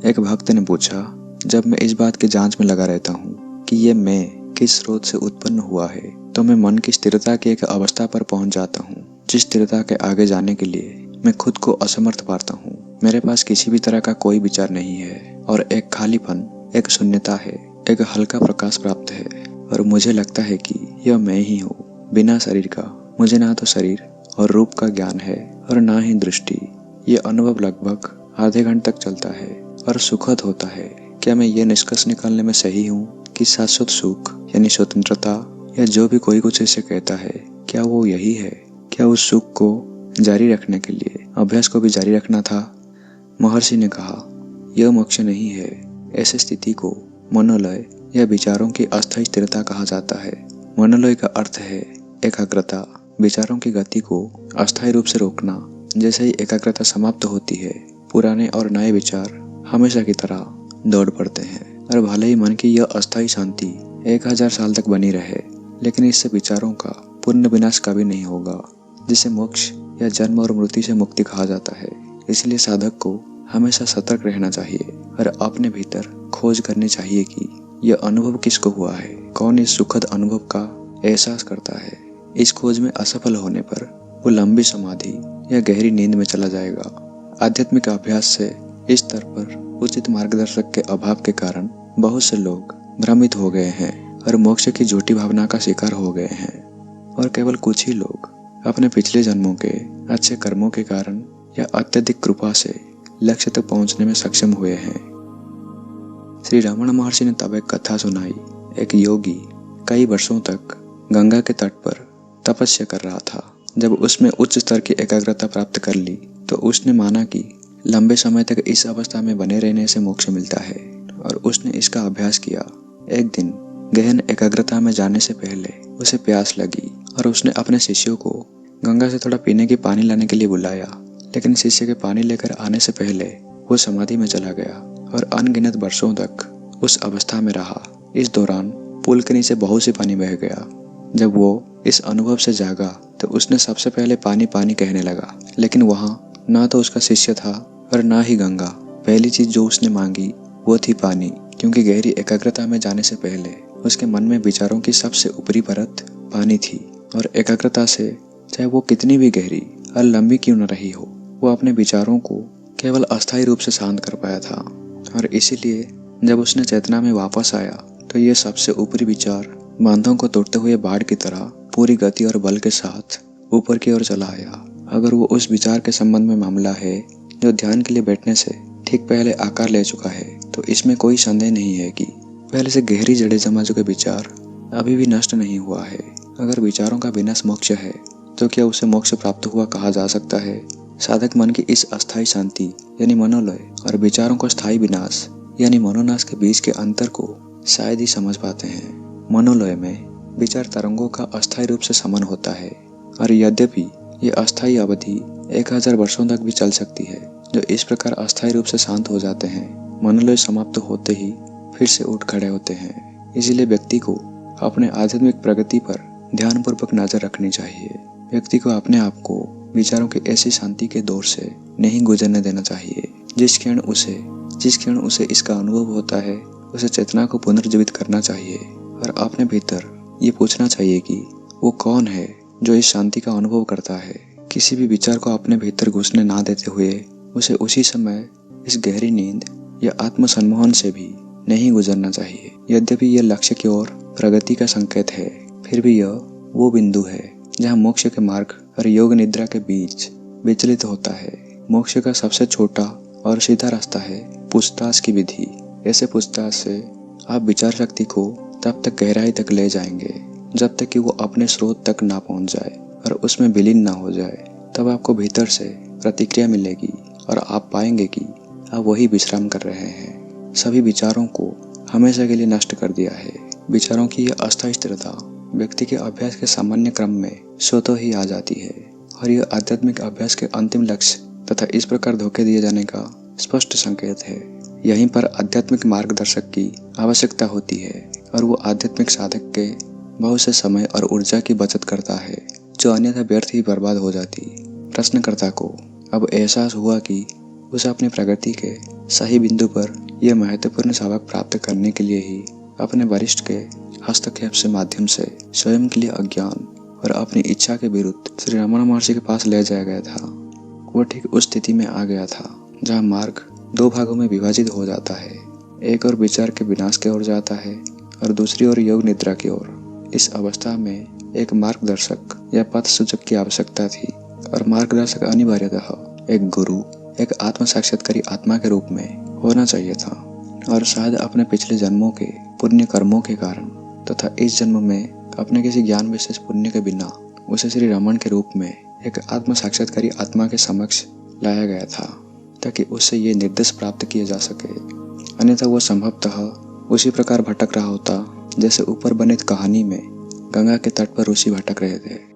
एक भक्त ने पूछा, जब मैं इस बात की जांच में लगा रहता हूँ कि ये मैं किस स्रोत से उत्पन्न हुआ है, तो मैं मन की स्थिरता की एक अवस्था पर पहुंच जाता हूँ, जिस स्थिरता के आगे जाने के लिए मैं खुद को असमर्थ पाता हूँ। मेरे पास किसी भी तरह का कोई विचार नहीं है और एक खालीपन, एक शून्यता है, एक हल्का प्रकाश प्राप्त है और मुझे लगता है कि यह मैं ही हूँ, बिना शरीर का। मुझे ना तो शरीर और रूप का ज्ञान है और ना ही दृष्टि। ये अनुभव लगभग आधे घंटे तक चलता है और सुखद होता है। क्या मैं ये निष्कर्ष निकालने में सही हूँ कि शाश्वत सुख यानी स्वतंत्रता या जो भी कोई कुछ इसे कहता है, क्या वो यही है? क्या उस सुख को जारी रखने के लिए अभ्यास को भी जारी रखना था? महर्षि ने कहा, यह मोक्ष नहीं है। ऐसी स्थिति को मनोलय या विचारों की अस्थायी स्थिरता कहा जाता है। मनोलय का अर्थ है एकाग्रता, विचारों की गति को अस्थायी रूप से रोकना। जैसे ही एकाग्रता समाप्त होती है, पुराने और नए विचार हमेशा की तरह दौड़ पड़ते हैं और भले ही मन की यह अस्थायी शांति 1000 साल तक बनी रहे, लेकिन इससे विचारों का पूर्ण विनाश कभी नहीं होगा, जिसे मोक्ष या जन्म और मृत्यु से मुक्ति कहा जाता है। इसलिए साधक को हमेशा सतर्क रहना चाहिए और अपने भीतर खोज करनी चाहिए कि यह अनुभव किसको हुआ है, कौन इस सुखद अनुभव का एहसास करता है। इस खोज में असफल होने पर वो लंबी समाधि या गहरी नींद में चला जाएगा। आध्यात्मिक अभ्यास से इस स्तर पर उचित मार्गदर्शक के अभाव के कारण बहुत से लोग भ्रमित हो गए हैं और मोक्ष की झूठी भावना का शिकार हो गए हैं, और केवल कुछ ही लोग अपने पिछले जन्मों के अच्छे कर्मों के कारण या अत्यधिक कृपा से लक्ष्य तक पहुंचने में सक्षम हुए हैं। श्री रमण महर्षि ने तब एक कथा सुनाई। एक योगी कई वर्षों तक गंगा के तट पर तपस्या कर रहा था। जब उसने उच्च स्तर की एकाग्रता प्राप्त कर ली तो उसने माना कि लंबे समय तक इस अवस्था में बने रहने से मोक्ष मिलता है और उसने इसका अभ्यास किया। एक दिन गहन एकाग्रता में जाने से पहले उसे प्यास लगी और उसने अपने शिष्यों को गंगा से थोड़ा पीने की पानी लाने के लिए बुलाया, लेकिन शिष्य के पानी लेकर आने से पहले वो समाधि में चला गया और अनगिनत वर्षों तक उस अवस्था में रहा। इस दौरान पुल के नीचे बहुत सी पानी बह गया। जब वो इस अनुभव से जागा तो उसने सबसे पहले पानी पानी कहने लगा, लेकिन वहाँ ना तो उसका शिष्य था और ना ही गंगा। पहली चीज जो उसने मांगी वो थी पानी, क्योंकि गहरी एकाग्रता में जाने से पहले उसके मन में विचारों की सबसे ऊपरी परत पानी थी और एकाग्रता से चाहे वो कितनी भी गहरी और लंबी क्यों न रही हो, वो अपने विचारों को केवल अस्थायी रूप से शांत कर पाया था। और इसीलिए जब उसने चेतना में वापस आया तो ये सबसे ऊपरी विचार बांधों को तोड़ते हुए बाढ़ की तरह पूरी गति और बल के साथ ऊपर की ओर चला आया। अगर वो उस विचार के संबंध में मामला है जो ध्यान के लिए बैठने से ठीक पहले आकार ले चुका है, तो इसमें कोई संदेह नहीं है कि पहले से गहरी जड़ें जमा चुके विचार अभी भी नष्ट नहीं हुआ है। अगर विचारों का विनाश मोक्ष है, तो क्या उसे मोक्ष प्राप्त हुआ कहा जा सकता है? साधक मन की इस अस्थायी शांति यानी मनोलय और विचारों का स्थायी विनाश यानी मनोनाश के बीच के अंतर को शायद ही समझ पाते हैं। मनोलय में विचार तरंगों का अस्थायी रूप से समन होता है और यद्यपि ये अस्थायी अवधि 1000 वर्षों तक भी चल सकती है। जो इस प्रकार अस्थायी रूप से शांत हो जाते हैं, मनोलय समाप्त होते ही फिर से उठ खड़े होते हैं। इसीलिए व्यक्ति को अपने आध्यात्मिक प्रगति पर ध्यानपूर्वक नजर रखनी चाहिए। व्यक्ति को अपने आप को विचारों की ऐसी शांति के दौर से नहीं गुजरने देना चाहिए। जिस क्षण उसे इसका अनुभव होता है, उसे चेतना को पुनर्जीवित करना चाहिए और अपने भीतर ये पूछना चाहिए कि वो कौन है जो इस शांति का अनुभव करता है। किसी भी विचार को अपने भीतर घुसने ना देते हुए उसे उसी समय इस गहरी नींद या आत्म सम्मोहन से भी नहीं गुजरना चाहिए। यद्यपि यह लक्ष्य की ओर प्रगति का संकेत है, फिर भी यह वो बिंदु है जहाँ मोक्ष के मार्ग और योग निद्रा के बीच विचलित होता है। मोक्ष का सबसे छोटा और सीधा रास्ता है पूछताछ की विधि। ऐसे पूछताछ से आप विचार शक्ति को तब तक गहराई तक ले जाएंगे जब तक कि वो अपने स्रोत तक ना पहुंच जाए और उसमें विलीन ना हो जाए। तब आपको भीतर से प्रतिक्रिया मिलेगी और आप पाएंगे कि आप वही विश्राम कर रहे हैं। सभी विचारों को हमेशा के लिए नष्ट कर दिया है। विचारों की यह अस्थायी स्थिरता व्यक्ति के अभ्यास के सामान्य क्रम में स्वतः ही आ जाती है और यह आध्यात्मिक अभ्यास के अंतिम लक्ष्य तथा इस प्रकार धोखे दिए जाने का स्पष्ट संकेत है। यहीं पर आध्यात्मिक मार्गदर्शक की आवश्यकता होती है और वो आध्यात्मिक साधक के बहुत से समय और ऊर्जा की बचत करता है, जो अन्यथा व्यर्थ ही बर्बाद हो जाती। प्रश्नकर्ता को अब एहसास हुआ कि उसे अपनी प्रगति के सही बिंदु पर यह महत्वपूर्ण सबक प्राप्त करने के लिए ही अपने वरिष्ठ के हस्तक्षेप से माध्यम से स्वयं के लिए अज्ञान और अपनी इच्छा के विरुद्ध श्री रमन महर्षि के पास ले जाया गया था। वो ठीक उस स्थिति में आ गया था जहाँ मार्ग दो भागों में विभाजित हो जाता है। एक ओर विचार के विनाश की ओर जाता है और दूसरी ओर योग निद्रा की ओर। इस अवस्था में एक मार्गदर्शक या पथ सूचक की आवश्यकता थी और मार्गदर्शक अनिवार्यतः एक गुरु, एक आत्म साक्षात्कारी आत्मा के रूप में होना चाहिए था। और शायद अपने पिछले जन्मों के पुण्य कर्मों के कारण तथा इस जन्म में अपने किसी ज्ञान विशेष पुण्य के बिना उसे श्री रमन के रूप में एक आत्म साक्षात्कारी आत्मा के समक्ष लाया गया था ताकि उससे ये निर्देश प्राप्त किए जा सके। अन्यथा वो संभवतः उसी प्रकार भटक रहा होता जैसे ऊपर वर्णित कहानी में गंगा के तट पर ऋषि भटक रहे थे।